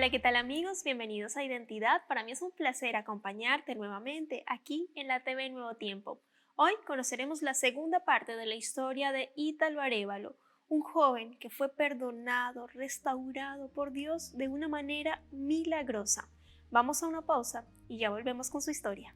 Hola, ¿qué tal amigos? Bienvenidos a Identidad. Para mí es un placer acompañarte nuevamente aquí en la TV Nuevo Tiempo. Hoy conoceremos la segunda parte de la historia de Ítalo Arévalo, un joven que fue perdonado, restaurado por Dios de una manera milagrosa. Vamos a una pausa y ya volvemos con su historia.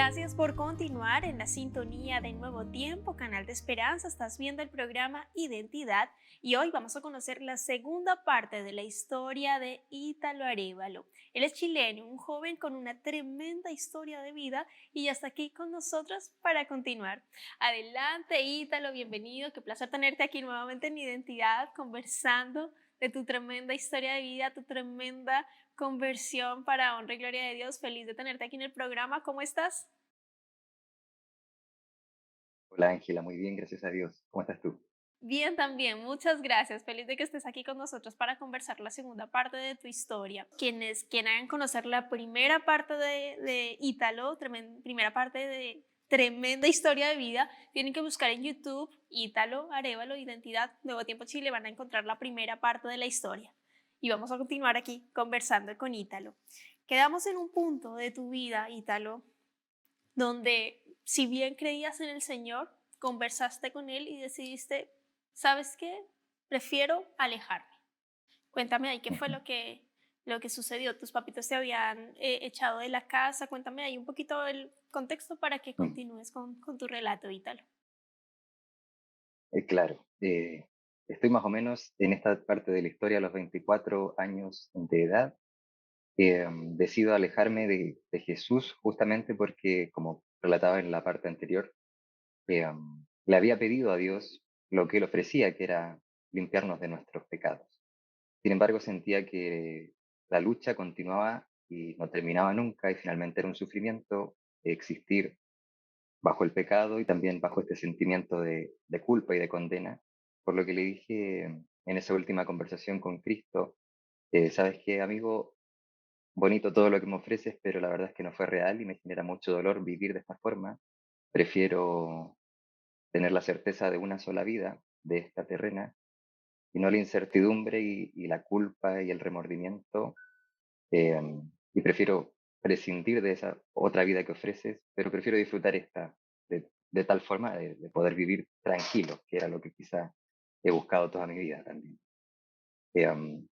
Gracias por continuar en la sintonía de Nuevo Tiempo, canal de Esperanza. Estás viendo el programa Identidad y hoy vamos a conocer la segunda parte de la historia de Ítalo Arévalo. Él es chileno, un joven con una tremenda historia de vida y ya está aquí con nosotros para continuar. Adelante, Ítalo, bienvenido. Qué placer tenerte aquí nuevamente en Identidad, conversando de tu tremenda historia de vida, tu tremenda conversión para honra y gloria de Dios. Feliz de tenerte aquí en el programa. ¿Cómo estás? Hola Ángela, muy bien, gracias a Dios. ¿Cómo estás tú? Bien, también, muchas gracias. Feliz de que estés aquí con nosotros para conversar la segunda parte de tu historia. Quienes quieran conocer la primera parte de Ítalo, primera parte de tremenda historia de vida, tienen que buscar en YouTube Ítalo Arévalo Identidad Nuevo Tiempo Chile, van a encontrar la primera parte de la historia. Y vamos a continuar aquí conversando con Ítalo. Quedamos en un punto de tu vida, Ítalo, donde si bien creías en el Señor, conversaste con Él y decidiste, ¿sabes qué? Prefiero alejarme. Cuéntame ahí qué fue Ujú. lo que sucedió. Tus papitos te habían echado de la casa. Cuéntame ahí un poquito el contexto para que Mm, continúes con tu relato, Ítalo. claro, estoy más o menos en esta parte de la historia a los 24 años de edad. Decido alejarme de Jesús justamente porque, como relataba en la parte anterior, le había pedido a Dios lo que él ofrecía, que era limpiarnos de nuestros pecados. Sin embargo, sentía que la lucha continuaba y no terminaba nunca y finalmente era un sufrimiento existir bajo el pecado y también bajo este sentimiento de culpa y de condena, por lo que le dije en esa última conversación con Cristo, sabes qué, amigo, bonito todo lo que me ofreces, pero la verdad es que no fue real y me genera mucho dolor vivir de esta forma. Prefiero tener la certeza de una sola vida, de esta terrena, y no la incertidumbre y la culpa y el remordimiento. eh, y prefiero prescindir de esa otra vida que ofreces, pero prefiero disfrutar esta de tal forma de poder vivir tranquilo, que era lo que quizá he buscado toda mi vida también. En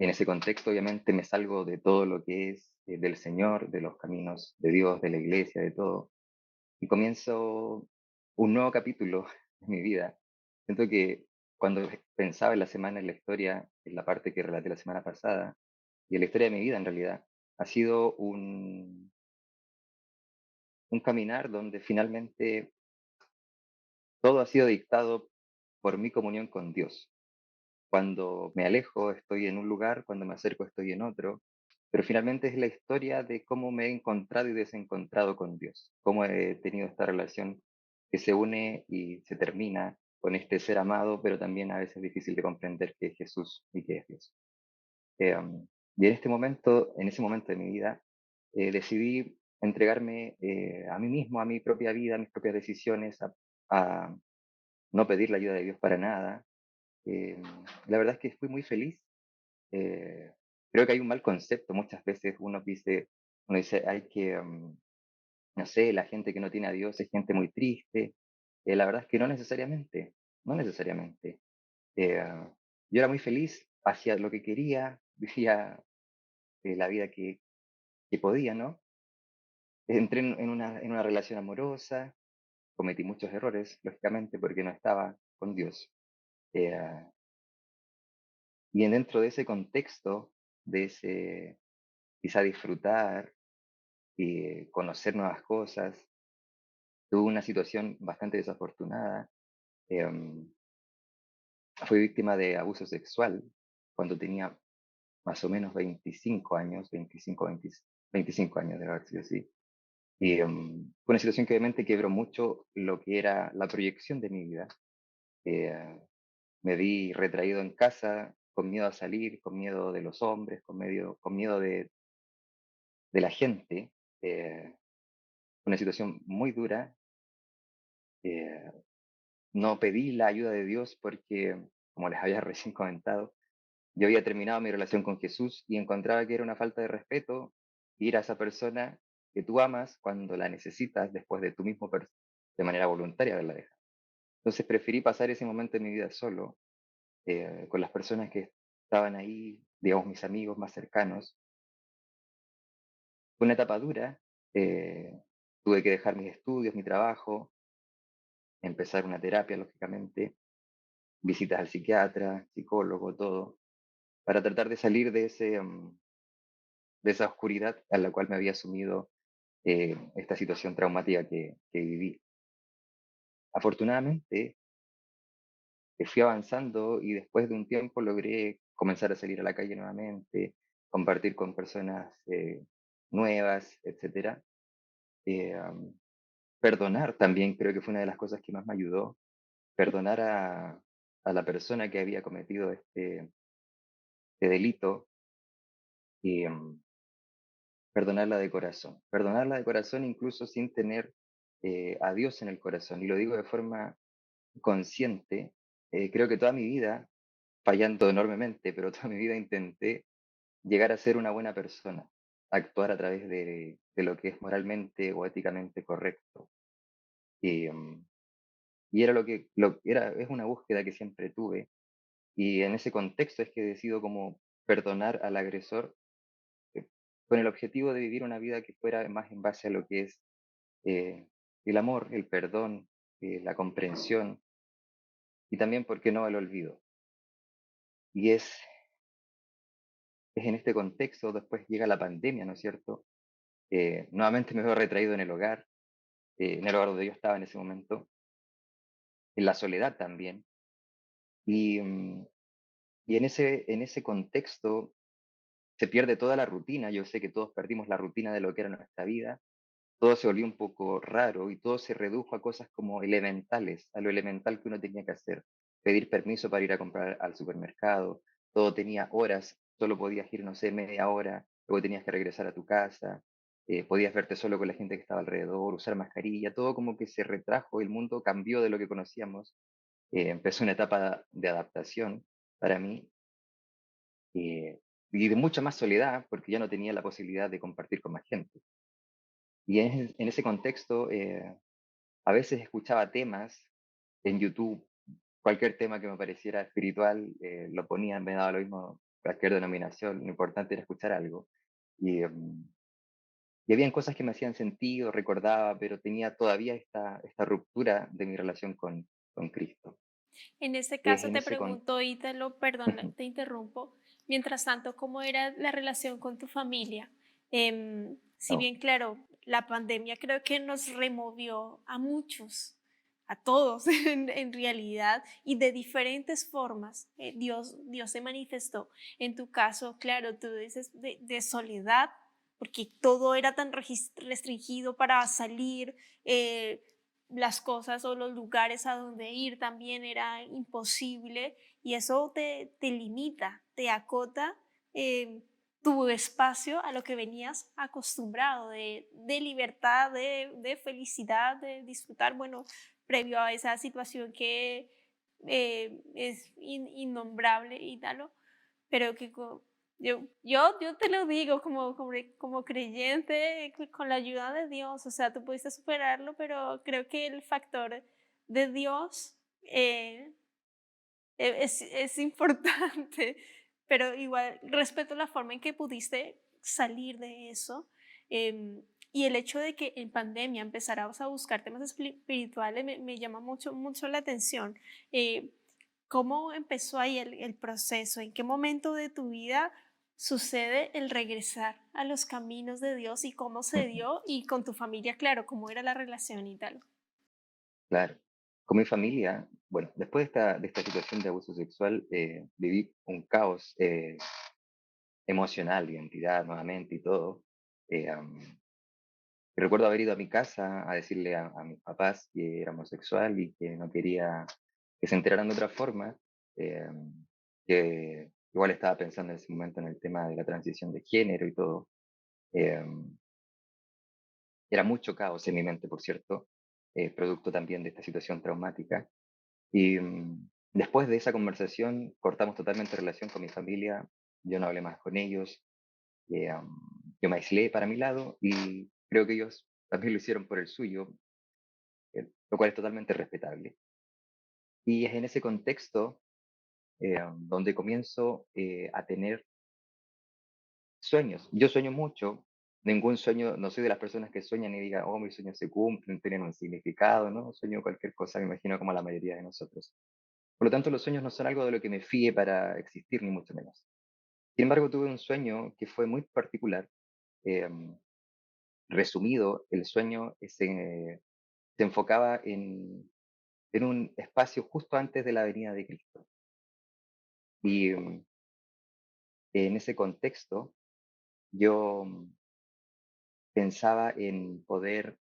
ese contexto, obviamente, me salgo de todo lo que es del Señor, de los caminos de Dios, de la iglesia, de todo, y comienzo un nuevo capítulo en mi vida. Siento que cuando pensaba en la semana, en la historia, en la parte que relaté la semana pasada, y en la historia de mi vida en realidad, ha sido un caminar donde finalmente todo ha sido dictado por mi comunión con Dios. Cuando me alejo estoy en un lugar, cuando me acerco estoy en otro, pero finalmente es la historia de cómo me he encontrado y desencontrado con Dios, cómo he tenido esta relación que se une y se termina con este ser amado, pero también a veces difícil de comprender que es Jesús y que es Dios. Y en este momento, en ese momento de mi vida, decidí entregarme a mí mismo, a mi propia vida, a mis propias decisiones, a no pedir la ayuda de Dios para nada. Eh, la verdad es que fui muy feliz. Eh, Creo que hay un mal concepto. Muchas veces uno dice, hay que, no sé, la gente que no tiene a Dios es gente muy triste. La verdad es que no necesariamente, no necesariamente. Eh, yo era muy feliz, hacía lo que quería, vivía la vida que podía, ¿no? Entré en una relación amorosa, cometí muchos errores, lógicamente, porque no estaba con Dios. Eh, y dentro de ese contexto, de ese quizá disfrutar y conocer nuevas cosas, tuve una situación bastante desafortunada. em, Fui víctima de abuso sexual cuando tenía más o menos 25 años, 25 años de haber sido así. Y fue una situación que obviamente quebró mucho lo que era la proyección de mi vida. Me vi retraído en casa con miedo a salir, con miedo de los hombres, con miedo de la gente. Una situación muy dura. eh, no pedí la ayuda de Dios porque, como les había recién comentado, yo había terminado mi relación con Jesús y encontraba que era una falta de respeto ir a esa persona que tú amas cuando la necesitas después de tú mismo de manera voluntaria haberla dejado. Entonces preferí pasar ese momento de mi vida solo, con las personas que estaban ahí, digamos, mis amigos más cercanos. Fue una etapa dura. Tuve que dejar mis estudios, mi trabajo, empezar una terapia, lógicamente, visitas al psiquiatra, psicólogo, todo, para tratar de salir de esa oscuridad a la cual me había sumido esta situación traumática que viví. Afortunadamente, fui avanzando y después de un tiempo logré comenzar a salir a la calle nuevamente, compartir con personas nuevas, etcétera. Perdonar también creo que fue una de las cosas que más me ayudó. Perdonar a la persona que había cometido este delito y perdonarla de corazón. Perdonarla de corazón incluso sin tener a Dios en el corazón. Y lo digo de forma consciente. Creo que toda mi vida, fallando enormemente, pero toda mi vida intenté llegar a ser una buena persona, actuar a través de lo que es moralmente o éticamente correcto. Y, y era es una búsqueda que siempre tuve. Y en ese contexto es que decido como perdonar al agresor, eh, con el objetivo de vivir una vida que fuera más en base a lo que es eh, el amor, el perdón, la comprensión y también, ¿por qué no?, el olvido. Y es en este contexto, después llega la pandemia, ¿no es cierto? Nuevamente me veo retraído en el hogar donde yo estaba en ese momento, en la soledad también. Y, y en ese contexto se pierde toda la rutina. Yo sé que todos perdimos la rutina de lo que era nuestra vida. Todo se volvió un poco raro y todo se redujo a cosas como elementales, a lo elemental que uno tenía que hacer. Pedir permiso para ir a comprar al supermercado, todo tenía horas, solo podías ir, no sé, media hora, luego tenías que regresar a tu casa, podías verte solo con la gente que estaba alrededor, usar mascarilla, todo como que se retrajo, el mundo cambió de lo que conocíamos. Empezó una etapa de adaptación para mí, y de mucha más soledad porque ya no tenía la posibilidad de compartir con más gente. Y en ese contexto, a veces escuchaba temas en YouTube, cualquier tema que me pareciera espiritual, lo ponía, me daba lo mismo cualquier denominación, lo importante era escuchar algo. Y, y habían cosas que me hacían sentido, recordaba, pero tenía todavía esta ruptura de mi relación con Cristo. En este Y es caso en te ese con... pregunto, Ítalo, perdón, te interrumpo. Mientras tanto, ¿cómo era la relación con tu familia? Si Oh, bien, claro, la pandemia creo que nos removió a muchos, a todos en realidad, y de diferentes formas. Dios se manifestó. En tu caso, claro, tú dices de soledad, porque todo era tan restringido para salir. eh, las cosas o los lugares a donde ir también era imposible y eso te limita, te acota tu espacio a lo que venías acostumbrado de libertad, de felicidad, de disfrutar, bueno, previo a esa situación que es innombrable y tal, pero que yo te lo digo como creyente, con la ayuda de Dios, o sea, tú pudiste superarlo, pero creo que el factor de Dios es importante, pero igual respeto la forma en que pudiste salir de eso. Y el hecho de que en pandemia empezaras a buscar temas espirituales me llama mucho la atención. Eh, ¿Cómo empezó ahí el proceso? ¿En qué momento de tu vida sucede el regresar a los caminos de Dios y cómo se dio? Y con tu familia, claro, cómo era la relación y tal. claro. Con mi familia, bueno, después de esta situación de abuso sexual, viví un caos emocional, identidad nuevamente y todo. Eh, am, Recuerdo haber ido a mi casa a decirle a mis papás que era homosexual y que no quería que se enteraran de otra forma, que igual estaba pensando en ese momento en el tema de la transición de género y todo. Em, Era mucho caos en mi mente, por cierto, producto también de esta situación traumática. Y después de esa conversación cortamos totalmente relación con mi familia, yo no hablé más con ellos, yo me aislé para mi lado y creo que ellos también lo hicieron por el suyo, lo cual es totalmente respetable. Y es en ese contexto donde comienzo a tener sueños. Yo sueño mucho, ningún sueño, no soy de las personas que sueñan y digan, oh, mis sueños se cumplen, tienen un significado, ¿no? Sueño cualquier cosa, me imagino como la mayoría de nosotros. Por lo tanto, los sueños no son algo de lo que me fíe para existir, ni mucho menos. Sin embargo, tuve un sueño que fue muy particular. em, Resumido, el sueño se enfocaba en un espacio justo antes de la venida de Cristo. Y en ese contexto, yo pensaba en poder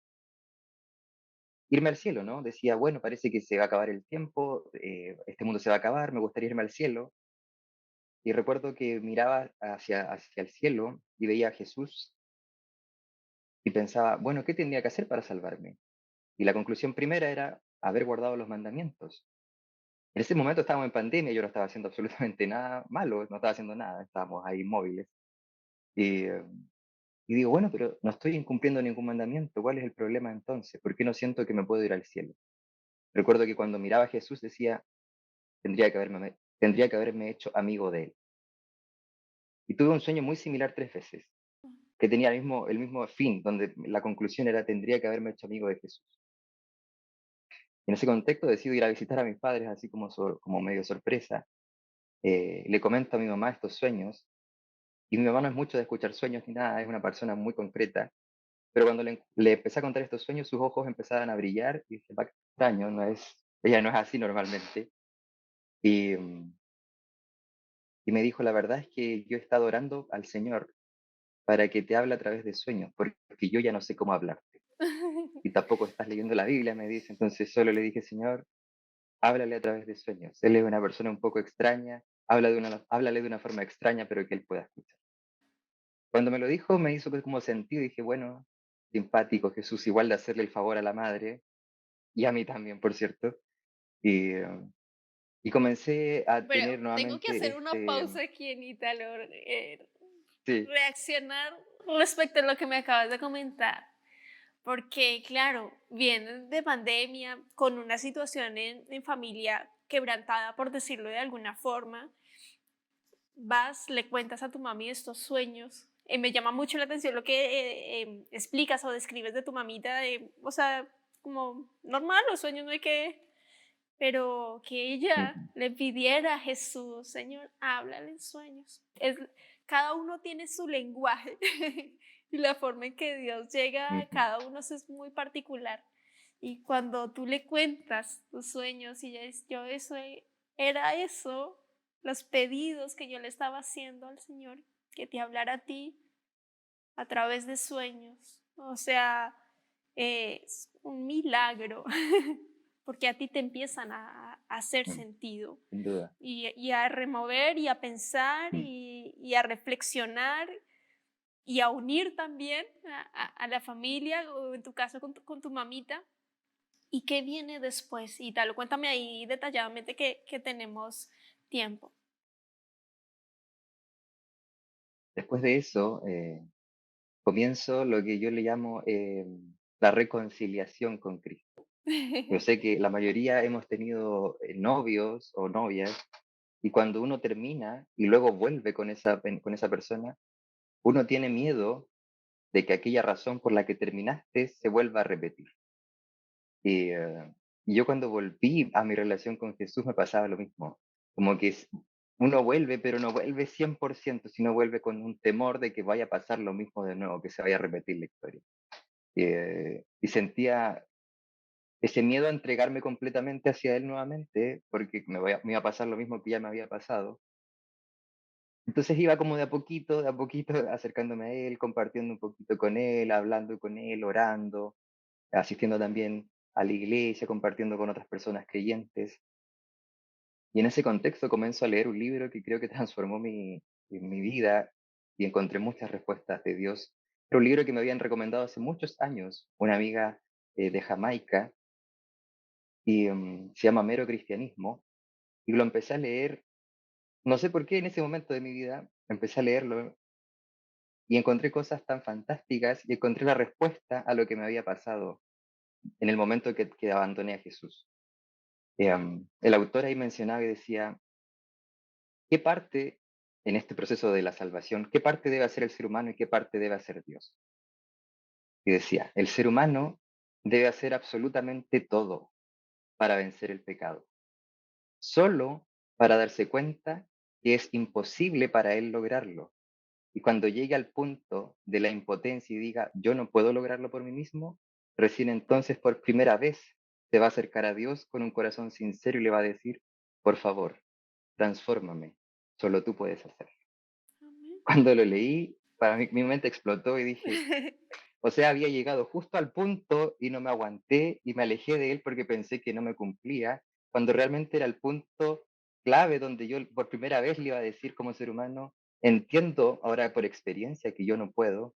irme al cielo, ¿no? Decía, bueno, parece que se va a acabar el tiempo, este mundo se va a acabar, me gustaría irme al cielo. Y recuerdo que miraba hacia el cielo y veía a Jesús y pensaba, bueno, ¿qué tendría que hacer para salvarme? Y la conclusión primera era haber guardado los mandamientos. En ese momento estábamos en pandemia, yo no estaba haciendo absolutamente nada malo, no estaba haciendo nada, estábamos ahí inmóviles. Y, eh, y digo, bueno, pero no estoy incumpliendo ningún mandamiento, ¿cuál es el problema entonces? ¿Por qué no siento que me puedo ir al cielo? Recuerdo que cuando miraba a Jesús decía, tendría que haberme hecho amigo de él. Y tuve un sueño muy similar 3 veces, que tenía el mismo fin, donde la conclusión era, tendría que haberme hecho amigo de Jesús. En ese contexto decido ir a visitar a mis padres, así como medio sorpresa. Le comento a mi mamá estos sueños, y mi mamá no es mucho de escuchar sueños ni nada, es una persona muy concreta, pero cuando le empecé a contar estos sueños, sus ojos empezaban a brillar, y dije, va, qué extraño, ella no es así normalmente. Y, y me dijo, la verdad es que yo he estado orando al Señor para que te hable a través de sueños, porque yo ya no sé cómo hablarte. Y tampoco estás leyendo la Biblia, me dice. Entonces solo le dije, Señor, háblale a través de sueños. Él es una persona un poco extraña, háblale de una forma extraña, pero que él pueda escuchar. Cuando me lo dijo, me hizo pues como sentido. Dije, bueno, simpático Jesús, igual de hacerle el favor a la madre, y a mí también, por cierto. Y, y comencé a Pero tener tengo que nuevamente hacer una pausa aquí en Ítalo, sí, reaccionar respecto a lo que me acabas de comentar. Porque, claro, vienes de pandemia, con una situación en familia quebrantada, por decirlo de alguna forma, vas, le cuentas a tu mami estos sueños. Me llama mucho la atención lo que explicas o describes de tu mamita, o sea, como normal, los sueños no hay que, pero que ella ujú, le pidiera a Jesús, Señor, háblale en sueños. Cada uno tiene su lenguaje y la forma en que Dios llega a ujú, cada uno es muy particular. Y cuando tú le cuentas tus sueños y ella dice, yo eso era eso, los pedidos que yo le estaba haciendo al Señor, que te hablara a ti a través de sueños. O sea, es un milagro, porque a ti te empiezan a hacer mm, sentido sin duda. y a remover y a pensar Mm. y a reflexionar y a unir también a la familia, o en tu caso con tu mamita. ¿Y qué viene después? Y tal, cuéntame ahí detalladamente que tenemos tiempo. Después de eso, comienzo lo que yo le llamo la reconciliación con Cristo. Yo sé que la mayoría hemos tenido novios o novias y cuando uno termina y luego vuelve con esa persona, uno tiene miedo de que aquella razón por la que terminaste se vuelva a repetir. Y yo cuando volví a mi relación con Jesús me pasaba lo mismo, como que uno vuelve, pero no vuelve 100%, sino vuelve con un temor de que vaya a pasar lo mismo de nuevo, que se vaya a repetir la historia. Y sentía ese miedo a entregarme completamente hacia Él nuevamente, porque me iba a pasar lo mismo que ya me había pasado. Entonces iba como de a poquito, acercándome a Él, compartiendo un poquito con Él, hablando con Él, orando, asistiendo también a la iglesia, compartiendo con otras personas creyentes. Y en ese contexto comienzo a leer un libro que creo que transformó mi vida y encontré muchas respuestas de Dios. Era un libro que me habían recomendado hace muchos años, una amiga de Jamaica, y se llama Mero Cristianismo, y lo empecé a leer, no sé por qué en ese momento de mi vida, empecé a leerlo y encontré cosas tan fantásticas y encontré la respuesta a lo que me había pasado en el momento que abandoné a Jesús. El autor ahí mencionaba y decía, ¿qué parte en este proceso de la salvación, qué parte debe hacer el ser humano y qué parte debe hacer Dios? Y decía, el ser humano debe hacer absolutamente todo para vencer el pecado, solo para darse cuenta que es imposible para él lograrlo. Y cuando llegue al punto de la impotencia y diga, yo no puedo lograrlo por mí mismo, recién entonces por primera vez se va a acercar a Dios con un corazón sincero y le va a decir, por favor, transfórmame, solo tú puedes hacerlo. Amén. Cuando lo leí, para mí, mi mente explotó y dije, o sea, había llegado justo al punto y no me aguanté y me alejé de él porque pensé que no me cumplía, cuando realmente era el punto clave donde yo por primera vez le iba a decir como ser humano, entiendo ahora por experiencia que yo no puedo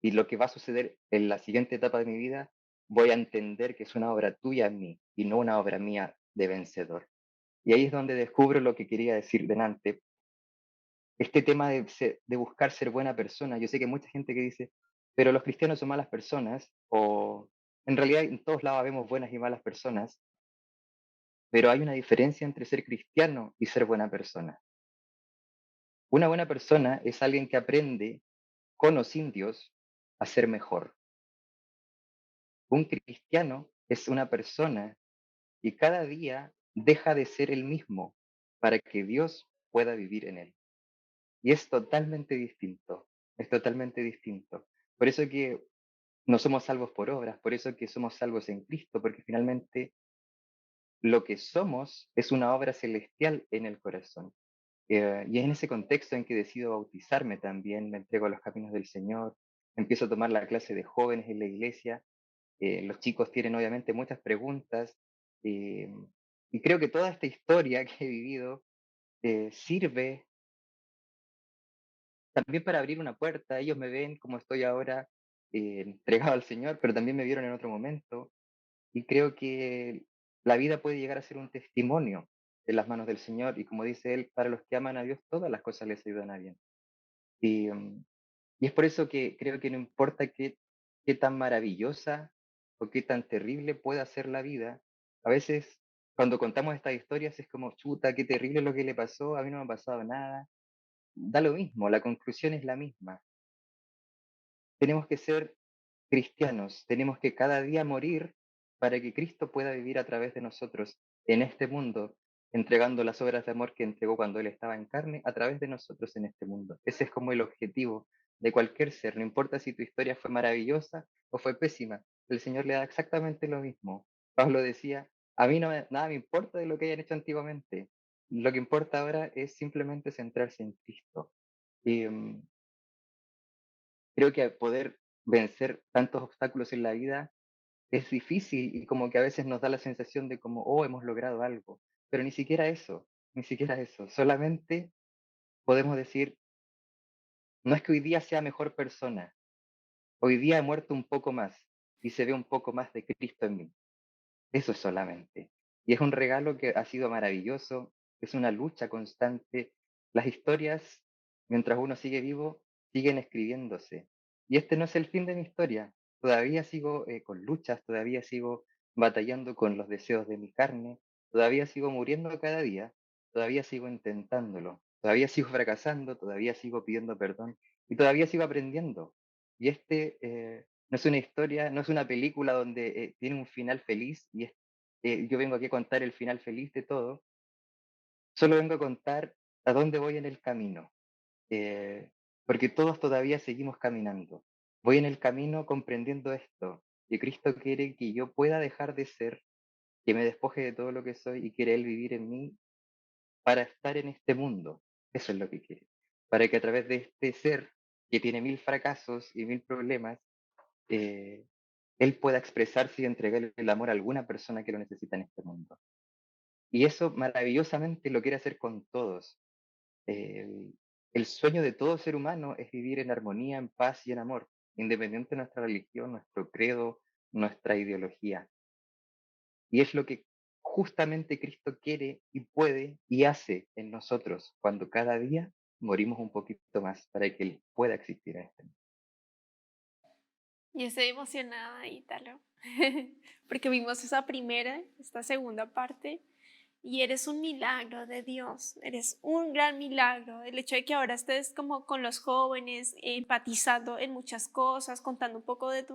y lo que va a suceder en la siguiente etapa de mi vida, voy a entender que es una obra tuya en mí y no una obra mía de vencedor. Y ahí es donde descubro lo que quería decir delante, este tema de buscar ser buena persona. Yo sé que hay mucha gente que dice, pero los cristianos son malas personas, o en realidad en todos lados vemos buenas y malas personas, pero hay una diferencia entre ser cristiano y ser buena persona. Una buena persona es alguien que aprende, con o sin Dios, a ser mejor. Un cristiano es una persona y cada día deja de ser el mismo para que Dios pueda vivir en él. Y es totalmente distinto. Por eso que no somos salvos por obras, por eso que somos salvos en Cristo, porque finalmente lo que somos es una obra celestial en el corazón. Y es en ese contexto en que decido bautizarme también, me entrego a los caminos del Señor, empiezo a tomar la clase de jóvenes en la iglesia. Los chicos tienen obviamente muchas preguntas, eh, y creo que toda esta historia que he vivido sirve también para abrir una puerta. Ellos me ven como estoy ahora, entregado al Señor, pero también me vieron en otro momento. Y creo que la vida puede llegar a ser un testimonio en las manos del Señor. Y como dice Él, para los que aman a Dios, todas las cosas les ayudan a bien. Y, y es por eso que creo que no importa qué tan maravillosa o qué tan terrible pueda ser la vida, a veces cuando contamos estas historias es como, chuta, qué terrible lo que le pasó, a mí no me ha pasado nada. Da lo mismo, la conclusión es la misma. Tenemos que ser cristianos, tenemos que cada día morir para que Cristo pueda vivir a través de nosotros en este mundo, entregando las obras de amor que entregó cuando Él estaba en carne a través de nosotros en este mundo. Ese es como el objetivo de cualquier ser, no importa si tu historia fue maravillosa o fue pésima, el Señor le da exactamente lo mismo. Pablo decía, a mí nada me importa de lo que hayan hecho antiguamente, lo que importa ahora es simplemente centrarse en Cristo. Y creo que poder vencer tantos obstáculos en la vida es difícil y como que a veces nos da la sensación de como, oh, hemos logrado algo, pero ni siquiera eso, ni siquiera eso. Solamente podemos decir, no es que hoy día sea mejor persona, hoy día he muerto un poco más y se ve un poco más de Cristo en mí. Eso es solamente. Y es un regalo que ha sido maravilloso, es una lucha constante. Las historias, mientras uno sigue vivo, siguen escribiéndose. Y este no es el fin de mi historia. Todavía sigo con luchas, todavía sigo batallando con los deseos de mi carne, todavía sigo muriendo cada día, todavía sigo intentándolo, todavía sigo fracasando, todavía sigo pidiendo perdón y todavía sigo aprendiendo. Y no es una historia, no es una película donde tiene un final feliz y yo vengo aquí a contar el final feliz de todo, solo vengo a contar a dónde voy en el camino, porque todos todavía seguimos caminando. Voy en el camino comprendiendo esto, que Cristo quiere que yo pueda dejar de ser, que me despoje de todo lo que soy y quiere Él vivir en mí para estar en este mundo. Eso es lo que quiere. Para que a través de este ser que tiene mil fracasos y mil problemas, eh, él pueda expresarse y entregar el amor a alguna persona que lo necesita en este mundo. Y eso maravillosamente lo quiere hacer con todos. El, el sueño de todo ser humano es vivir en armonía, en paz y en amor, independiente de nuestra religión, nuestro credo, nuestra ideología. Y es lo que justamente Cristo quiere y puede y hace en nosotros cuando cada día morimos un poquito más para que Él pueda existir en este mundo. Y estoy emocionada, Ítalo, porque vimos esta segunda parte, y eres un milagro de Dios, eres un gran milagro. El hecho de que ahora estés como con los jóvenes, empatizando en muchas cosas, contando un poco de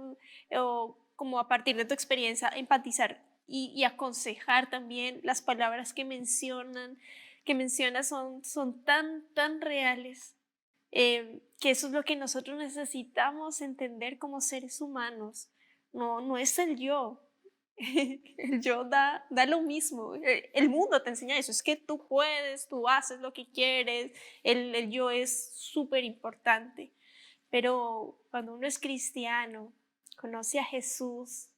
o como a partir de tu experiencia, empatizar y aconsejar también las palabras que mencionas son tan reales, que eso es lo que nosotros necesitamos entender como seres humanos. No es el yo. El yo da lo mismo. El mundo te enseña eso. Es que tú puedes, tú haces lo que quieres. El yo es súper importante. Pero cuando uno es cristiano, conoce a Jesús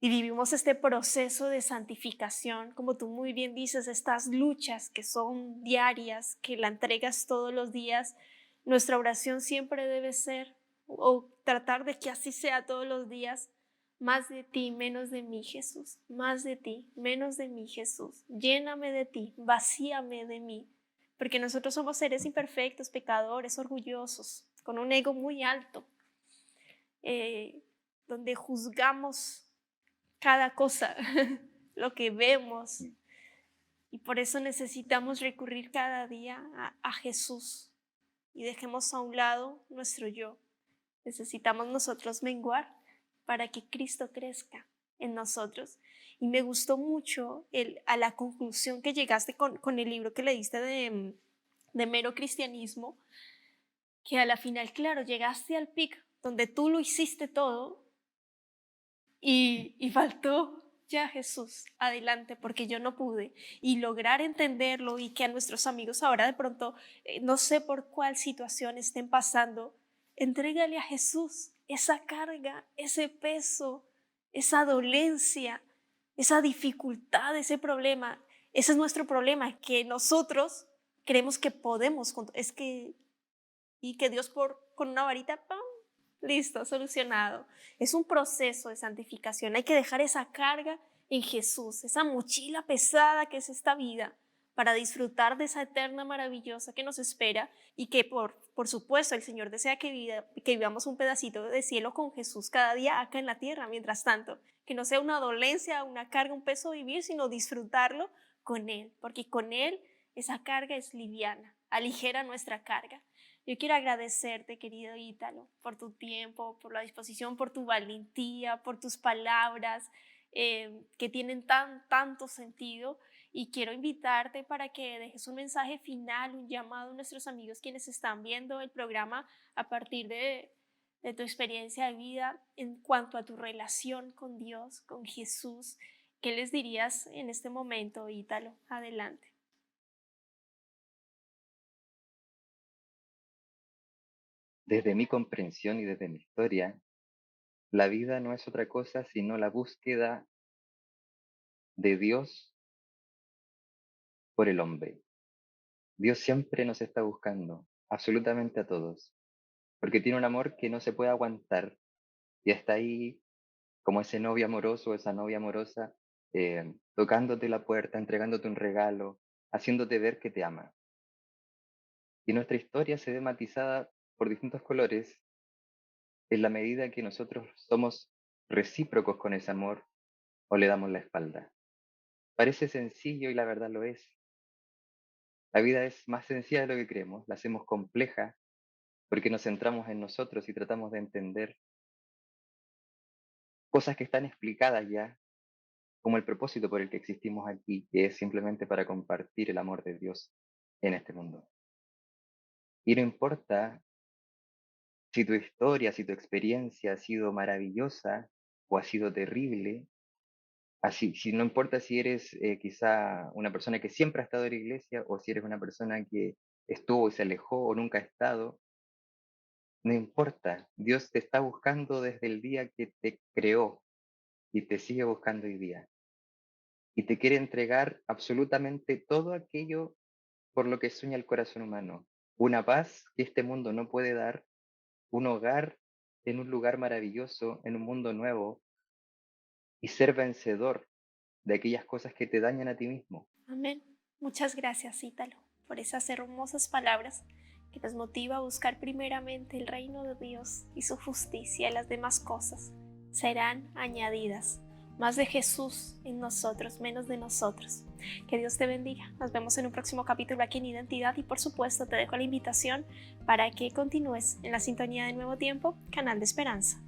y vivimos este proceso de santificación, como tú muy bien dices, estas luchas que son diarias, que la entregas todos los días, nuestra oración siempre debe ser, o tratar de que así sea todos los días: más de ti, menos de mí, Jesús, más de ti, menos de mí, Jesús, lléname de ti, vacíame de mí, porque nosotros somos seres imperfectos, pecadores, orgullosos, con un ego muy alto, eh, donde juzgamos cada cosa, lo que vemos. Y por eso necesitamos recurrir cada día a Jesús y dejemos a un lado nuestro yo. Necesitamos nosotros menguar para que Cristo crezca en nosotros. Y me gustó mucho a la conclusión que llegaste con el libro que leíste de Mero Cristianismo, que a la final, claro, llegaste al pic donde tú lo hiciste todo y faltó ya Jesús adelante porque yo no pude, y lograr entenderlo, y que a nuestros amigos ahora de pronto, no sé por cuál situación estén pasando, entrégale a Jesús esa carga, ese peso, esa dolencia, esa dificultad, ese problema. Ese es nuestro problema, que nosotros creemos que podemos, es que, y que Dios con una varita, ¡pam!, listo, solucionado. Es un proceso de santificación. Hay que dejar esa carga en Jesús, esa mochila pesada que es esta vida, para disfrutar de esa eterna maravillosa que nos espera, y que por supuesto el Señor desea que vivamos un pedacito de cielo con Jesús cada día acá en la tierra. Mientras tanto, que no sea una dolencia, una carga, un peso vivir, sino disfrutarlo con Él, porque con Él esa carga es liviana, aligera nuestra carga. Yo quiero agradecerte, querido Ítalo, por tu tiempo, por la disposición, por tu valentía, por tus palabras, que tienen tanto sentido. Y quiero invitarte para que dejes un mensaje final, un llamado a nuestros amigos quienes están viendo el programa a partir de tu experiencia de vida en cuanto a tu relación con Dios, con Jesús. ¿Qué les dirías en este momento, Ítalo? Adelante. Desde mi comprensión y desde mi historia, la vida no es otra cosa sino la búsqueda de Dios por el hombre. Dios siempre nos está buscando, absolutamente a todos, porque tiene un amor que no se puede aguantar y está ahí como ese novio amoroso, esa novia amorosa, tocándote la puerta, entregándote un regalo, haciéndote ver que te ama. Y nuestra historia se ve matizada por distintos colores en la medida que nosotros somos recíprocos con ese amor o le damos la espalda. Parece sencillo y la verdad lo es. La vida es más sencilla de lo que creemos, la hacemos compleja porque nos centramos en nosotros y tratamos de entender cosas que están explicadas ya, como el propósito por el que existimos aquí, que es simplemente para compartir el amor de Dios en este mundo. Y no importa si tu historia, si tu experiencia ha sido maravillosa o ha sido terrible, así, si no importa si eres quizá una persona que siempre ha estado en la iglesia o si eres una persona que estuvo y se alejó o nunca ha estado, no importa, Dios te está buscando desde el día que te creó y te sigue buscando hoy día. y te quiere entregar absolutamente todo aquello por lo que sueña el corazón humano. Una paz que este mundo no puede dar, un hogar en un lugar maravilloso, en un mundo nuevo, y ser vencedor de aquellas cosas que te dañan a ti mismo. Amén. Muchas gracias, Ítalo, por esas hermosas palabras que nos motiva a buscar primeramente el reino de Dios y su justicia, y las demás cosas serán añadidas. Más de Jesús en nosotros, menos de nosotros. Que Dios te bendiga. Nos vemos en un próximo capítulo aquí en Identidad y por supuesto te dejo la invitación para que continúes en la sintonía de Nuevo Tiempo, Canal de Esperanza.